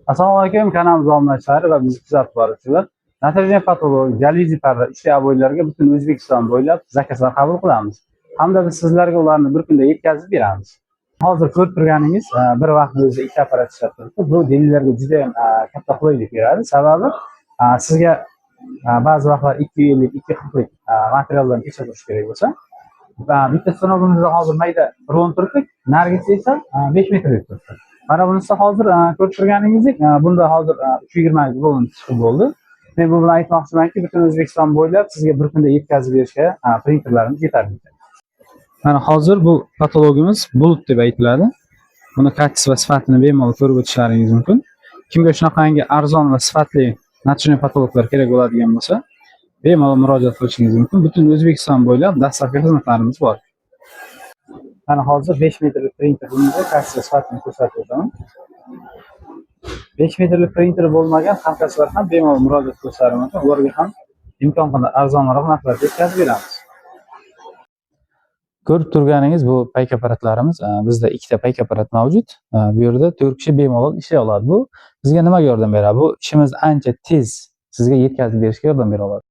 Assalomu alaykum, kanalimiz obunachilar va bizni kuzatib boruvchilar. Natijali patolog, dializ parda ishlayotganlarga butun O'zbekiston bo'ylab zakazlar qabul qilamiz. Hamda biz sizlarga ularni bir kunda yetkazib beramiz. Hozir ko'rib turganingiz bir vaqt o'zida ikkita apparat ishlab turibdi. Bu delillarga juda ham katta qulaylik beradi. Sababi sizga ba'zi vaqtlar 250, 240 lik materiallarni tekshirish kerak bo'lsa, bitta stanogimizda hozir mayda rulon turibdi, nargisi esa 5 metrlik turibdi. Mana bunisi hozir ko'rib turganingizdek, bunda hozir 320 rulon chiqib bo'ldi. Men bu bilan aytmoqchimanki, butun O'zbekiston bo'ylab sizga bir kunda yetkazib berishga printerlarimiz yetarli. Mana hozir bu patologimiz bulut deb aytiladi. Buni kachisi va sifatini bemalol ko'rib o'tishlaringiz mumkin. Kimga shunaqangi arzon va sifatli natijali patologlar kerak bo'ladigan bo'lsa, bemalol murojaat qilishingiz mumkin. Butun O'zbekiston bo'ylab dastlabki xizmatlarimiz bor. Mana hozir 5 metrlik printerimizda kachisi va sifatini ko'rsatib o'taman. 5 metrlik printer bo'lmagan hamkasblar ham bemalol murojaat qilishlari mumkin. Ularga ham imkon qadar arzonroq narxlarda yetkazib beramiz. Ko'rib turganingiz bu payk apparatlarimiz. Bizda ikkita payk apparat mavjud. Bu yerda 4 kishi bemalol ishlay oladi. Bu bizga nimaga yordam beradi? Bu ishimiz ancha tez sizga yetkazib berishga yordam bera oladi.